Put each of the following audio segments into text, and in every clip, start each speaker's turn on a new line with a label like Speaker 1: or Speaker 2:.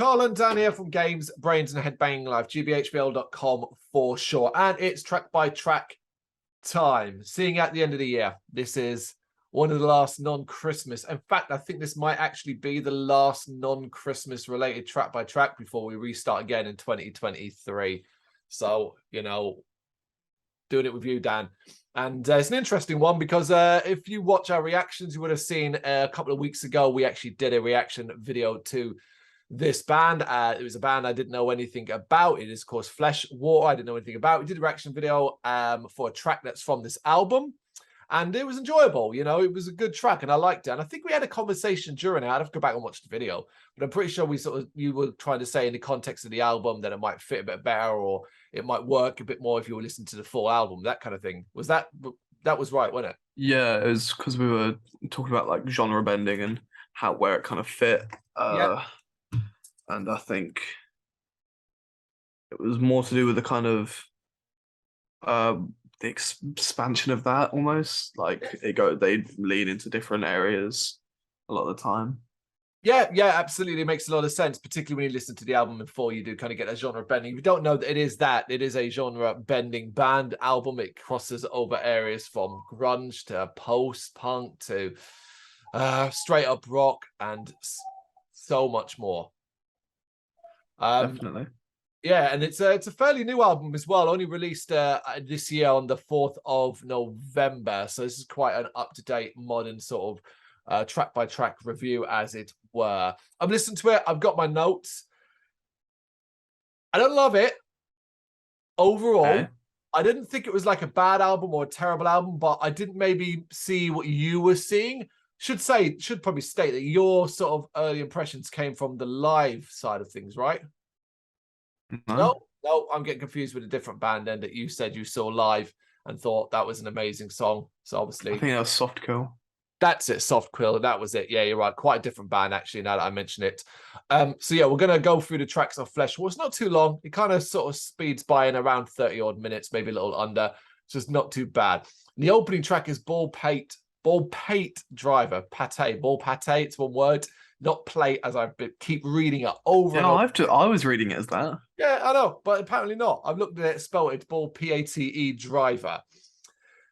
Speaker 1: Colin down here from Games, Brains and Head-Banging Life, gbhbl.com for short. And it's track by track time. Seeing at the end of the year, this is one of the last non-Christmas. In fact, I think this might actually be the last non-Christmas related track by track before we restart again in 2023. So, you know, doing it with you, Dan. And it's an interesting one because if you watch our reactions, you would have seen a couple of weeks ago, we actually did a reaction video to this band. It was a band I didn't know anything about. It is, of course, Fleshwater. I didn't know anything about. We did a reaction video for a track that's from this album. And it was enjoyable, you know, it was a good track and I liked it. And I think we had a conversation during it. I'd have to go back and watch the video, but I'm pretty sure you were trying to say in the context of the album that it might fit a bit better or it might work a bit more if you were listening to the full album, that kind of thing. That was right, wasn't it?
Speaker 2: Yeah, it was because we were talking about like genre bending and where it kind of fit.
Speaker 1: Yeah.
Speaker 2: And I think it was more to do with the kind of the expansion of that almost. Like they lean into different areas a lot of the time.
Speaker 1: Yeah, absolutely. It makes a lot of sense, particularly when you listen to the album before you do kind of get a genre bending. If you don't know that it is a genre bending band album. It crosses over areas from grunge to post-punk to straight up rock and so much more.
Speaker 2: Definitely.
Speaker 1: Yeah, and it's a fairly new album as well, only released this year on the 4th of November. So this is quite an up-to-date, modern sort of track-by-track review, as it were. I've listened to it. I've got my notes. I don't love it. Overall, okay. I didn't think it was like a bad album or a terrible album, but I didn't maybe see what you were seeing. Should probably state that your sort of early impressions came from the live side of things, right? No, I'm getting confused with a different band then that you said you saw live and thought that was an amazing song. So obviously,
Speaker 2: I think that was Soft Quill.
Speaker 1: That's it, Soft Quill. That was it. Yeah, you're right. Quite a different band, actually, now that I mention it. So yeah, we're going to go through the tracks of Fleshwater. It's not too long. It kind of sort of speeds by in around 30-odd minutes, maybe a little under. So it's not too bad. And the opening track is Ball Pate Driver. Ball pate, it's one word. Not plate, as I keep reading it over and over.
Speaker 2: I was reading it as that.
Speaker 1: Yeah, I know, but apparently not. I've looked at it, spelled it, Ball Pate Driver.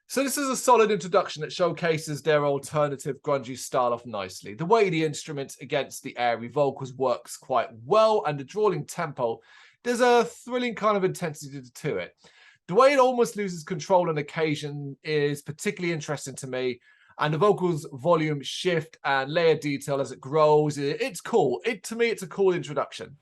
Speaker 1: So this is a solid introduction that showcases their alternative grungy style off nicely. The way the instruments against the airy vocals works quite well, and the drawling tempo, there's a thrilling kind of intensity to it. The way it almost loses control on occasion is particularly interesting to me, and the vocals volume shift and layer detail as it grows. It's cool. To me, it's a cool introduction.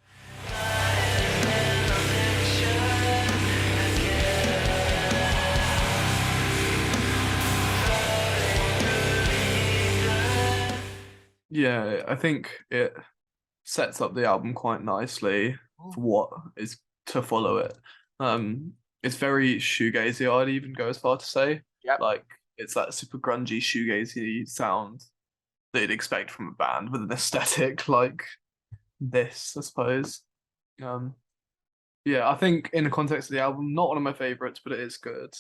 Speaker 2: Yeah, I think it sets up the album quite nicely for what is to follow it. It's very shoegazy, I'd even go as far to say.
Speaker 1: Yep.
Speaker 2: Like, it's that super grungy shoegazy sound that you'd expect from a band with an aesthetic like this, I suppose. Yeah, I think in the context of the album, not one of my favorites, but it is good.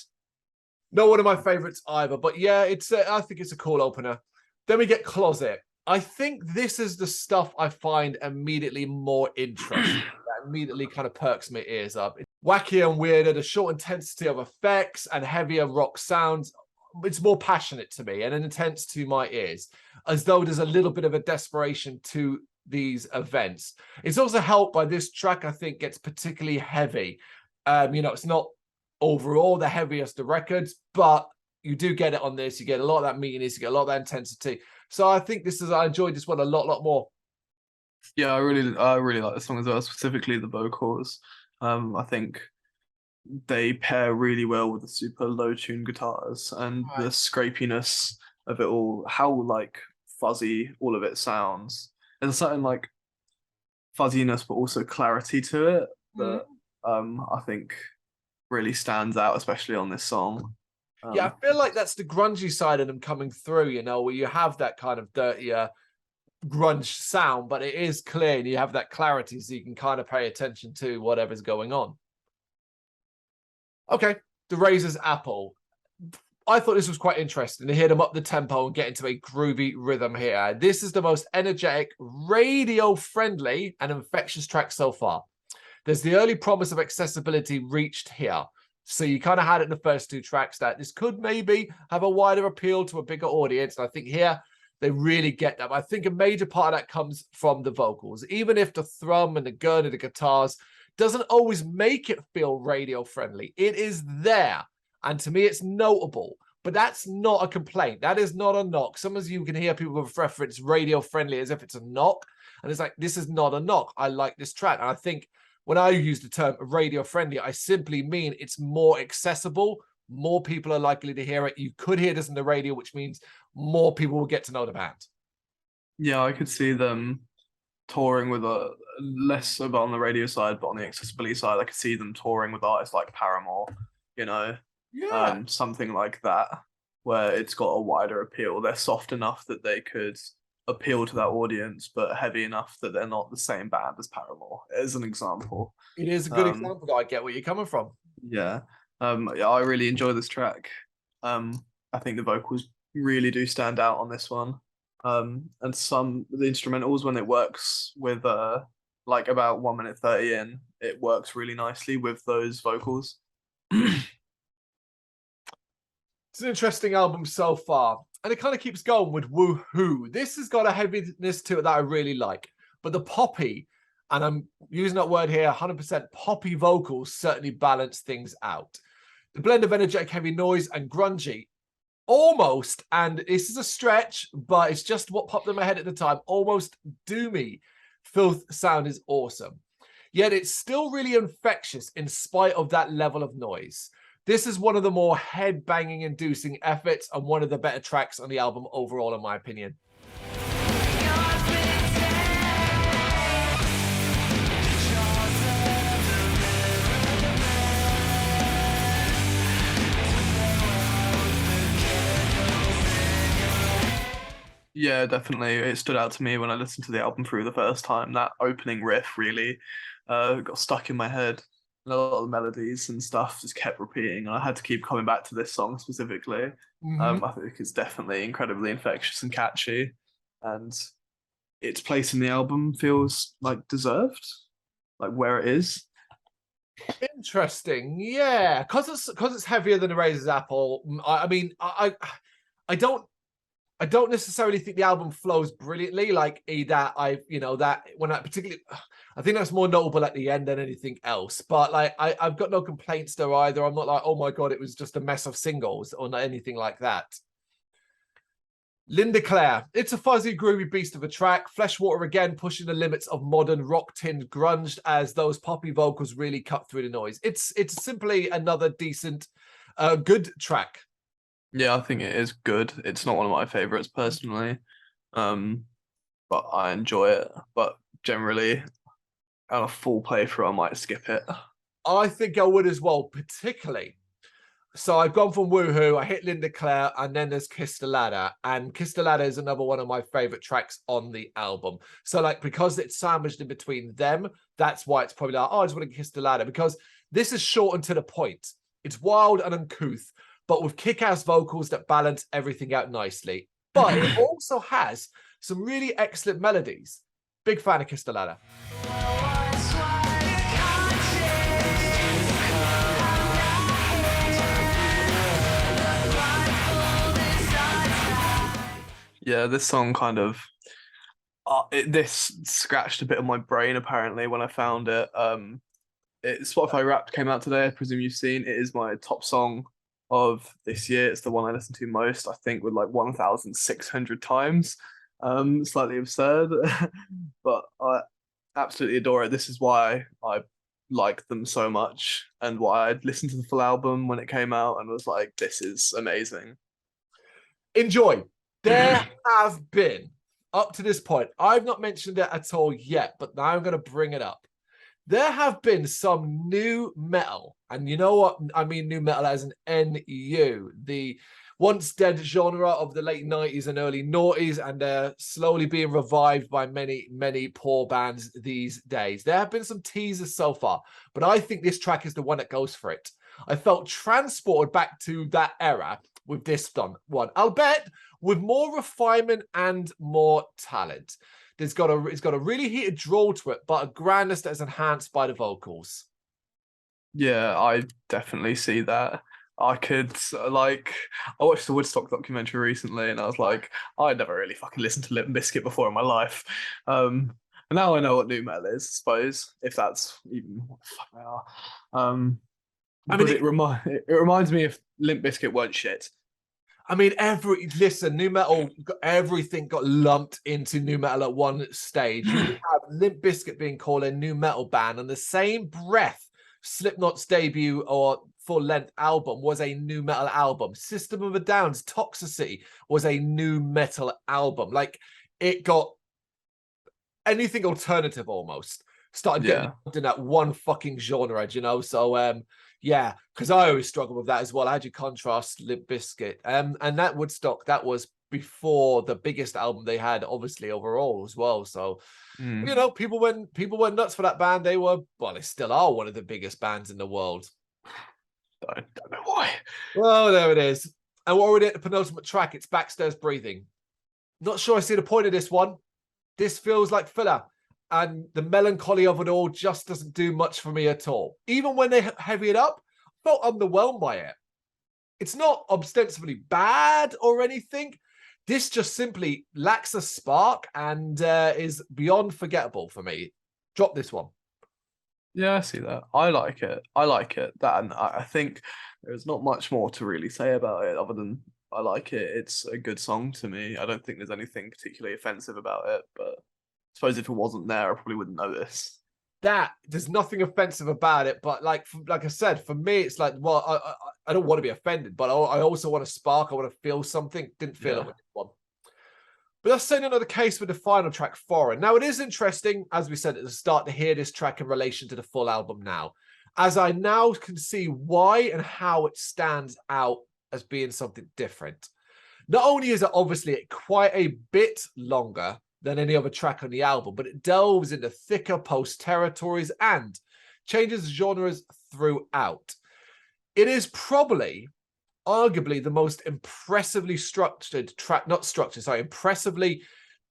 Speaker 1: Not one of my favorites either, but yeah, I think it's a cool opener. Then we get Closet. I think this is the stuff I find immediately more interesting. That immediately kind of perks my ears up. It's wackier and weirder, the short intensity of effects and heavier rock sounds. It's more passionate to me and intense to my ears, as though there's a little bit of a desperation to these events. It's also helped by this track, I think, gets particularly heavy. You know, it's not overall the heaviest of records, but you do get it on this. You get a lot of that meatiness, you get a lot of that intensity. So I think I enjoyed this one a lot more.
Speaker 2: Yeah, I really like the song as well, specifically the vocals. I think they pair really well with the super low tune guitars and the scrapiness of it all, how like fuzzy all of it sounds. There's a certain like fuzziness but also clarity to it that I think really stands out, especially on this song.
Speaker 1: Yeah, I feel like that's the grungy side of them coming through, you know, where you have that kind of dirtier grunge sound, but it is clear and you have that clarity so you can kind of pay attention to whatever's going on. Okay, the Razor's Apple. I thought this was quite interesting to hear them up the tempo and get into a groovy rhythm here. This is the most energetic, radio-friendly, and infectious track so far. There's the early promise of accessibility reached here. So you kind of had it in the first two tracks that this could maybe have a wider appeal to a bigger audience. And I think here they really get that. I think a major part of that comes from the vocals. Even if the thrum and the gurn and the guitars doesn't always make it feel radio friendly, it is there. And to me, it's notable. But that's not a complaint. That is not a knock. Sometimes you can hear people reference radio friendly as if it's a knock. And it's like, this is not a knock. I like this track. And I think when I use the term radio friendly, I simply mean it's more accessible. More people are likely to hear it. You could hear this on the radio, which means more people will get to know the band.
Speaker 2: Yeah, I could see them touring with a less about on the radio side, but on the accessibility side, I could see them touring with artists like Paramore, you know, something like that, where it's got a wider appeal. They're soft enough that they could appeal to that audience, but heavy enough that they're not the same band as Paramore, as an example.
Speaker 1: It is a good example, though. I get where you're coming from.
Speaker 2: Yeah. Yeah, I really enjoy this track. I think the vocals really do stand out on this one. And the instrumentals, when it works with like about 1 minute 30 in, it works really nicely with those vocals.
Speaker 1: It's an interesting album so far, and it kind of keeps going with woohoo. This has got a heaviness to it that I really like, but the poppy, and I'm using that word here, 100% poppy vocals certainly balance things out. The blend of energetic heavy noise and grungy, almost, and this is a stretch, but it's just what popped in my head at the time, almost doomy filth sound is awesome. Yet it's still really infectious in spite of that level of noise. This is one of the more head-banging inducing efforts and one of the better tracks on the album overall, in my opinion.
Speaker 2: Yeah, definitely. It stood out to me when I listened to the album through the first time. That opening riff really got stuck in my head. And a lot of the melodies and stuff just kept repeating, and I had to keep coming back to this song specifically. I think it's definitely incredibly infectious and catchy, and its place in the album feels like deserved, like where it is.
Speaker 1: Interesting, yeah, because it's heavier than a razor's apple. I mean, I don't necessarily think the album flows brilliantly. Like that, that when I particularly, I think that's more notable at the end than anything else. But like, I've got no complaints there either. I'm not like, oh my god, it was just a mess of singles or not anything like that. Linda Clare, it's a fuzzy, groovy beast of a track. Fleshwater again pushing the limits of modern rock-tinged grunge as those poppy vocals really cut through the noise. It's simply another decent, good track.
Speaker 2: Yeah, I think it is good. It's not one of my favorites personally, but I enjoy it. But generally, on a full playthrough, I might skip it.
Speaker 1: I think I would as well, particularly. So I've gone from Woohoo, I hit Linda Clare, and then there's Kiss the Ladder. And Kiss the Ladder is another one of my favorite tracks on the album. So like, because it's sandwiched in between them, that's why it's probably like, oh, I just want to Kiss the Ladder, because this is short and to the point. It's wild and uncouth, but with kick-ass vocals that balance everything out nicely. But it also has some really excellent melodies. Big fan of Kiss the Ladder.
Speaker 2: Yeah, this song kind of this scratched a bit of my brain apparently when I found it. Spotify Wrapped came out today. I presume you've seen. It is my top song of this year. It's the one I listen to most, I think, with like 1,600 times. Slightly absurd, but I absolutely adore it. This is why I like them so much, and why I listened to the full album when it came out and was like, this is amazing.
Speaker 1: Enjoy. There have been, up to this point, I've not mentioned it at all yet, but now I'm going to bring it up. There have been some new metal, and you know what? I mean new metal as an NU, the once dead genre of the late 90s and early noughties, and they're slowly being revived by many, many poor bands these days. There have been some teasers so far, but I think this track is the one that goes for it. I felt transported back to that era, with this one. I'll bet with more refinement and more talent. It's got a really heated drawl to it, but a grandness that is enhanced by the vocals.
Speaker 2: Yeah, I definitely see that. I could like I watched the Woodstock documentary recently, and I was like, I'd never really fucking listened to Limp Bizkit before in my life. And now I know what new metal is, I suppose, if that's even what the fuck they are.
Speaker 1: I mean,
Speaker 2: But it reminds me if Limp Bizkit weren't shit.
Speaker 1: I mean, new metal, everything got lumped into new metal at one stage. You could have Limp Bizkit being called a new metal band, and the same breath, Slipknot's debut or full-length album was a new metal album. System of a Down's Toxicity was a new metal album. Like, it got anything alternative almost started getting in that one fucking genre, you know? So, yeah, because I always struggle with that as well. How do you contrast Limp Bizkit? And that Woodstock, that was before the biggest album they had, obviously, overall as well. So, you know, people went nuts for that band. They still are one of the biggest bands in the world.
Speaker 2: I don't know why.
Speaker 1: Well, there it is. And we're already at the penultimate track. It's Backstairs Breathing. Not sure I see the point of this one. This feels like filler. And the melancholy of it all just doesn't do much for me at all. Even when they heavy it up, I felt underwhelmed by it. It's not ostensibly bad or anything. This just simply lacks a spark and is beyond forgettable for me. Drop this one.
Speaker 2: Yeah, I see that. I like it. That, and I think there's not much more to really say about it other than I like it. It's a good song to me. I don't think there's anything particularly offensive about it, but I suppose if it wasn't there, I probably wouldn't notice.
Speaker 1: There's nothing offensive about it, but like I said, for me, it's like, well, I don't want to be offended, but I also want to spark. I want to feel something. Didn't feel it with this one. But that's certainly not the case with the final track, Foreign. Now, it is interesting, as we said at the start, to hear this track in relation to the full album now, as I now can see why and how it stands out as being something different. Not only is it obviously quite a bit longer than any other track on the album, but it delves into thicker post territories and changes genres throughout. It is probably, arguably, the most impressively impressively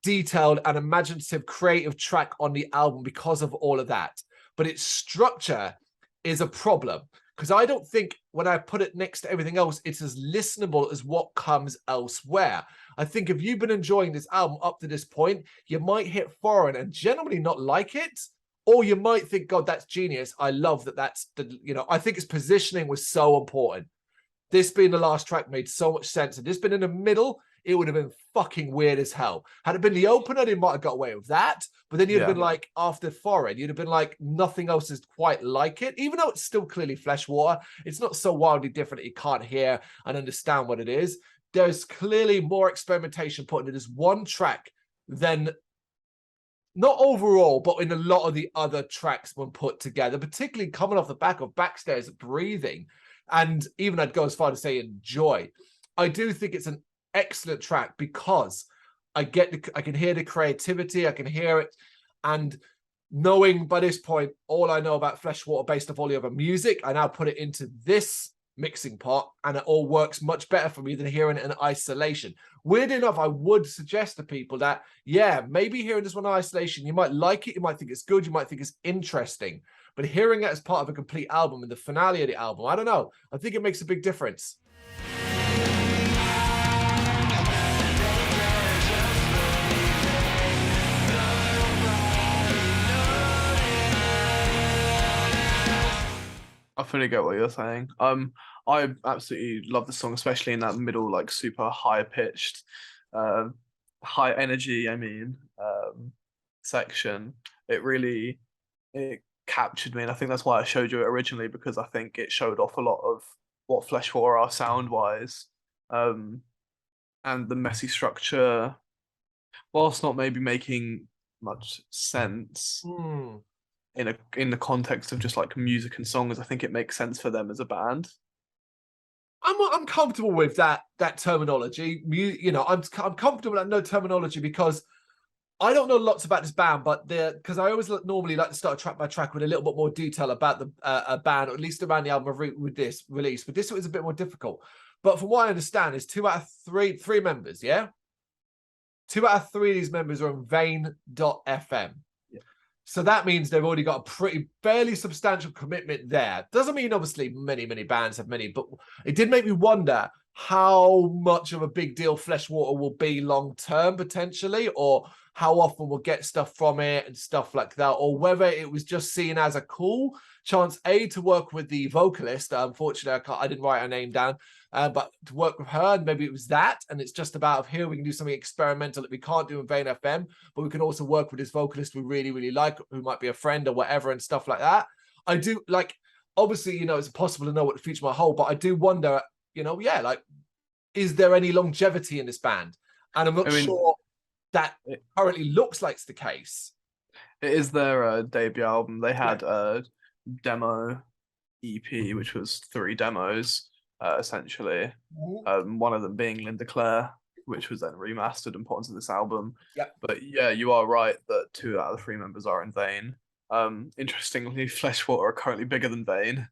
Speaker 1: detailed and imaginative creative track on the album because of all of that. But its structure is a problem, because I don't think when I put it next to everything else, it's as listenable as what comes elsewhere. I think if you've been enjoying this album up to this point, you might hit Foreign and generally not like it, or you might think, God, that's genius. I love that. I think its positioning was so important. This being the last track made so much sense. Had this been in the middle, it would have been fucking weird as hell. Had it been the opener, they might have got away with that. But then you'd have been like, after Foreign, you'd have been like, nothing else is quite like it. Even though it's still clearly Fleshwater, it's not so wildly different that you can't hear and understand what it is. There's clearly more experimentation put into this one track than, not overall, but in a lot of the other tracks when put together, particularly coming off the back of Backstairs Breathing. And even I'd go as far to say Enjoy. I do think it's an excellent track because I can hear the creativity, I can hear it, and knowing by this point all I know about Fleshwater based off all the other music, I now put it into this mixing pot, and it all works much better for me than hearing it in isolation. Weird enough, I would suggest to people that, yeah, maybe hearing this one in isolation, you might like it, you might think it's good, you might think it's interesting, but hearing it as part of a complete album and the finale of the album, I don't know. I think it makes a big difference.
Speaker 2: I fully get what you're saying. I absolutely love the song, especially in that middle, like super high pitched, high energy. Section. It captured me, and I think that's why I showed you it originally, because I think it showed off a lot of what Fleshwater are sound wise, and the messy structure, whilst not maybe making much sense. In the context of just like music and songs, I think it makes sense for them as a band.
Speaker 1: I'm comfortable with that terminology. I'm comfortable with that terminology because I don't know lots about this band, but because I always normally like to start track by track with a little bit more detail about the a band, or at least around the album with this release. But this was a bit more difficult. But from what I understand, is three members, yeah? 2 out of 3 of these members are on Vain.fm.
Speaker 2: Yeah.
Speaker 1: So that means they've already got a fairly substantial commitment there. Doesn't mean obviously many bands have many, but it did make me wonder how much of a big deal Fleshwater will be long term potentially, or how often we'll get stuff from it and stuff like that, or whether it was just seen as a cool chance to work with the vocalist. Unfortunately, I didn't write her name down, but to work with her, and maybe it was that, and it's just about here we can do something experimental that we can't do in Vain FM, but we can also work with this vocalist we really like, who might be a friend or whatever, and stuff like that. I do like, obviously, it's impossible to know what the future might hold, but I do wonder, like, is there any longevity in this band? And I'm not sure that currently looks like it's the case.
Speaker 2: It is their debut album. They had a demo EP, which was 3 demos, essentially. One of them being Linda Clare, which was then remastered and put onto this album.
Speaker 1: Yep.
Speaker 2: But yeah, you are right that 2 out of the 3 members are in Vain. Interestingly, Fleshwater are currently bigger than Vain.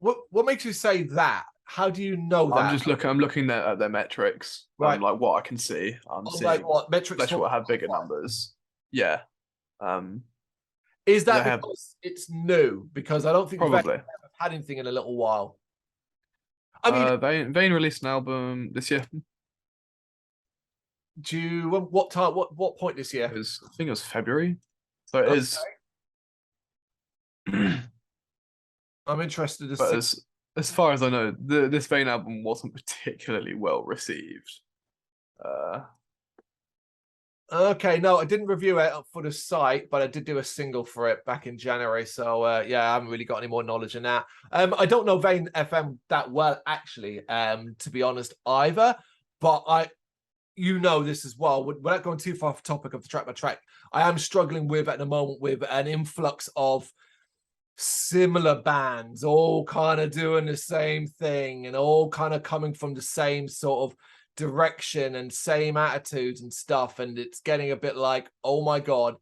Speaker 1: What makes you say that? How do you know that?
Speaker 2: I'm looking at their metrics.
Speaker 1: Right.
Speaker 2: Like what I can see. I'm seeing
Speaker 1: like what metrics
Speaker 2: Fleshwater have bigger numbers. Yeah.
Speaker 1: Is that because it's new? Because I don't think
Speaker 2: probably
Speaker 1: Vain have had anything in a little while. I mean,
Speaker 2: Vain released an album this year.
Speaker 1: Do you what time? What point this year?
Speaker 2: I think it was February. So it is.
Speaker 1: I'm interested to
Speaker 2: but
Speaker 1: see.
Speaker 2: As far as I know, this Vain album wasn't particularly well received.
Speaker 1: Okay, no, I didn't review it for the site, but I did do a single for it back in January. So yeah, I haven't really got any more knowledge in that. I don't know Vain FM that well, actually, to be honest, either. But this as well. Without going too far off the topic of the track by track, I am struggling with at the moment with an influx of similar bands, all kind of doing the same thing and all kind of coming from the same sort of direction and same attitudes and stuff, and it's getting a bit like, oh my god,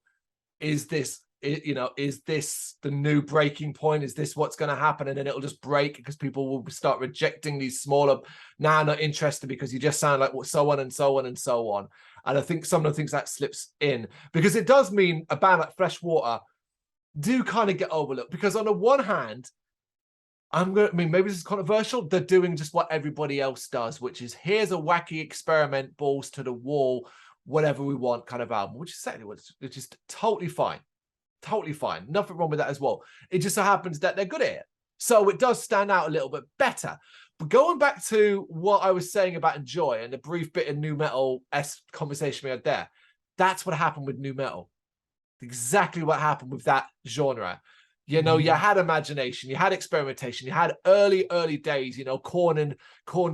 Speaker 1: is this the new breaking point? Is this what's going to happen? And then it'll just break because people will start rejecting these smaller, now not interested because you just sound like so on and so on and so on. And I think some of the things that slips in, because it does mean a band like Fleshwater do kind of get overlooked, because on the one hand, maybe this is controversial, they're doing just what everybody else does, which is here's a wacky experiment, balls to the wall, whatever we want kind of album, which is totally fine. Totally fine. Nothing wrong with that as well. It just so happens that they're good at it. So it does stand out a little bit better. But going back to what I was saying about Enjoy and the brief bit of new metal-esque conversation we had there, that's what happened with new metal. Exactly what happened with that genre. You had imagination, you had experimentation, you had early days, Korn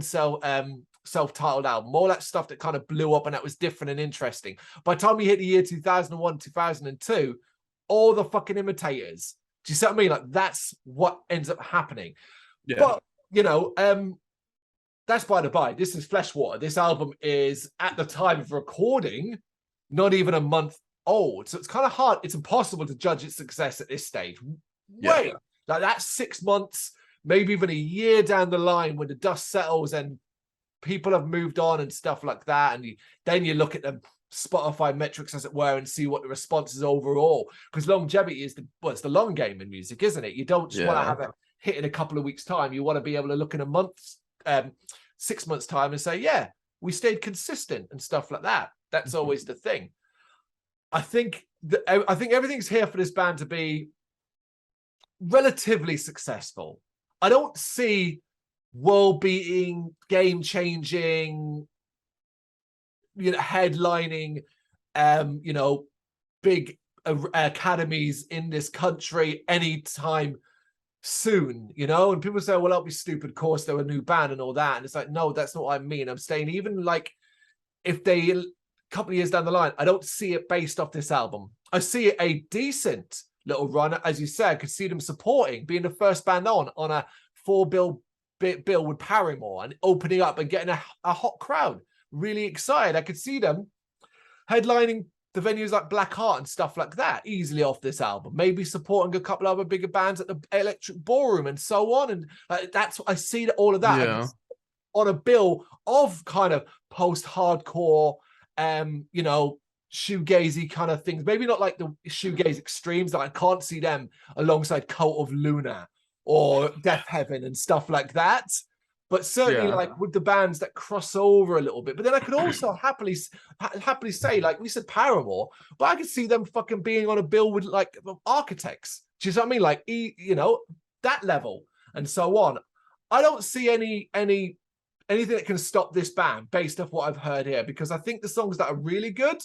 Speaker 1: self-titled album, all that stuff that kind of blew up and that was different and interesting. By the time you hit the year 2001, 2002, all the fucking imitators. Do you see what I mean? Like, that's what ends up happening. Yeah. But, that's by the by. This is Fleshwater. This album is, at the time of recording, not even a month old. So it's kind of hard. It's impossible to judge its success at this stage. Wait, like that's 6 months, maybe even a year down the line when the dust settles and people have moved on and stuff like that. And then you look at the Spotify metrics, as it were, and see what the response is overall. Because longevity is it's the long game in music, isn't it? You don't just want to have a hit in a couple of weeks' time. You want to be able to look in a month's, 6 months' time and say, yeah, we stayed consistent and stuff like that. That's always the thing. I think everything's here for this band to be relatively successful. I don't see world-beating, game-changing, headlining, big academies in this country anytime soon, and people say, well, that'll be stupid, of course they're a new band and all that, and it's like, no, that's not what I mean. I'm saying, even like if they a couple of years down the line, I don't see it based off this album. I see it a decent little run, as you said. I could see them supporting, being the first band on a 4-bill with Paramore and opening up and getting a hot crowd really excited. I could see them headlining the venues like Black Heart and stuff like that easily off this album. Maybe supporting a couple other bigger bands at the Electric Ballroom and so on. And that's I see that all of that.
Speaker 2: Yeah.
Speaker 1: On a bill of kind of post-hardcore, you know, shoegazy kind of things. Maybe not like the shoegaze extremes. That I can't see them alongside Cult of Luna or Death Heaven and stuff like that. But certainly, like with the bands that cross over a little bit. But then I could also happily say, like we said, Paramore. But I could see them fucking being on a bill with like Architects. Do you know what I mean? Like you know, that level and so on. I don't see anything that can stop this band based off what I've heard here, because I think the songs that are really good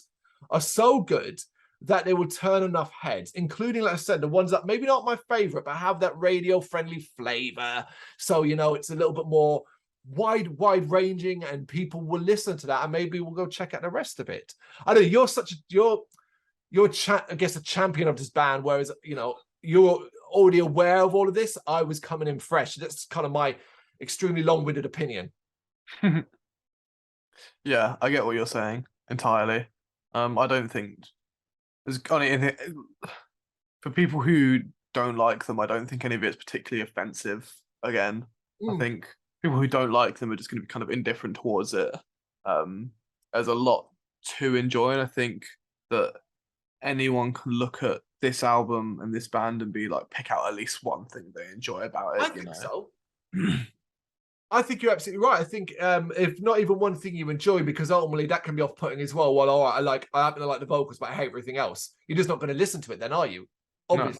Speaker 1: are so good that they will turn enough heads, including, like I said, the ones that maybe not my favorite, but have that radio-friendly flavor. So, you know, it's a little bit more wide-ranging and people will listen to that and maybe we'll go check out the rest of it. I know you're I guess a champion of this band, whereas, you know, you're already aware of all of this. I was coming in fresh. That's kind of my extremely long-winded opinion.
Speaker 2: Yeah, I get what you're saying entirely. I don't think there's anything for people who don't like them. I don't think any of it's particularly offensive. Again, I think people who don't like them are just going to be kind of indifferent towards it. There's a lot to enjoy, and I think that anyone can look at this album and this band and be like, pick out at least one thing they enjoy about it.
Speaker 1: I think so. I think you're absolutely right. I think if not even one thing you enjoy, because ultimately that can be off-putting as well. Well, all right, I happen to like the vocals, but I hate everything else. You're just not going to listen to it then, are you? Obviously. No.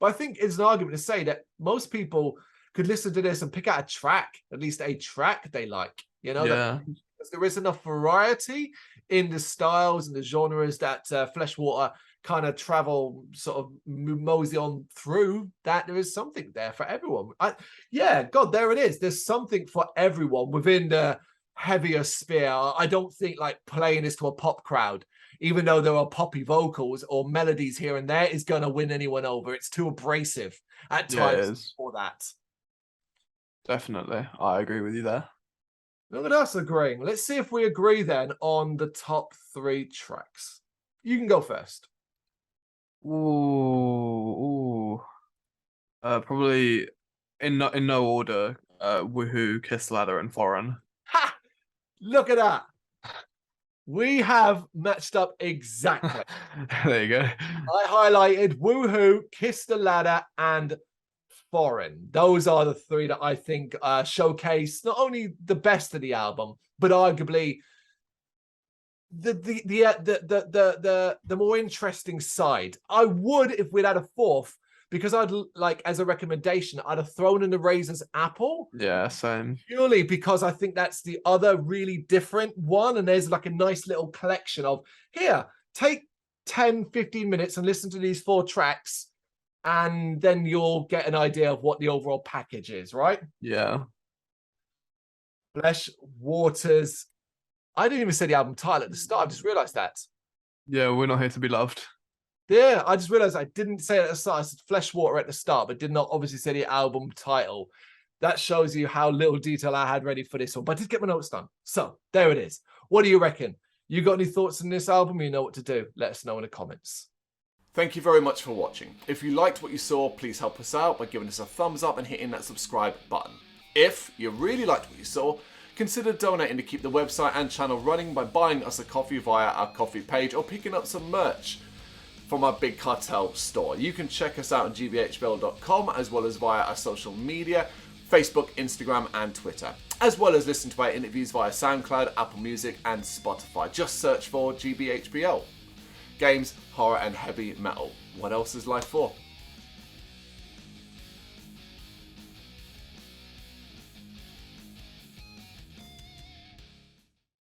Speaker 1: But I think it's an argument to say that most people could listen to this and pick out a track, at least a track they like. You know, there is enough variety in the styles and the genres that Fleshwater kind of travel sort of mosey on through, that there is something there for everyone. God, there it is. There's something for everyone within the heavier sphere. I don't think like playing this to a pop crowd, even though there are poppy vocals or melodies here and there, is going to win anyone over. It's too abrasive at times for that.
Speaker 2: Definitely. I agree with you there.
Speaker 1: Look at us agreeing. Let's see if we agree then on the top 3 tracks. You can go first.
Speaker 2: Probably in no order. Woohoo, Kiss the Ladder, and Foreign.
Speaker 1: Ha! Look at that. We have matched up exactly.
Speaker 2: There you go.
Speaker 1: I highlighted Woohoo, Kiss the Ladder, and Foreign. Those are the 3 that I think showcase not only the best of the album, but arguably the more interesting side. I would, if we'd had a 4th, because I'd like, as a recommendation, I'd have thrown in the Raisin's Apple.
Speaker 2: Yeah, same.
Speaker 1: Purely because I think that's the other really different one. And there's like a nice little collection of, here, take 10, 15 minutes and listen to these 4 tracks, and then you'll get an idea of what the overall package is, right?
Speaker 2: Yeah.
Speaker 1: Fleshwater's, I didn't even say the album title at the start. I just realized that.
Speaker 2: Yeah, we're not here to be loved.
Speaker 1: Yeah, I just realized I didn't say it at the start. I said Fleshwater at the start, but did not obviously say the album title. That shows you how little detail I had ready for this one. But I did get my notes done. So there it is. What do you reckon? You got any thoughts on this album? You know what to do. Let us know in the comments. Thank you very much for watching. If you liked what you saw, please help us out by giving us a thumbs up and hitting that subscribe button. If you really liked what you saw, consider donating to keep the website and channel running by buying us a coffee via our coffee page or picking up some merch from our Big Cartel store. You can check us out on gbhbl.com as well as via our social media, Facebook, Instagram and Twitter, as well as listen to our interviews via SoundCloud, Apple Music and Spotify. Just search for GBHBL. Games, horror and heavy metal. What else is life for?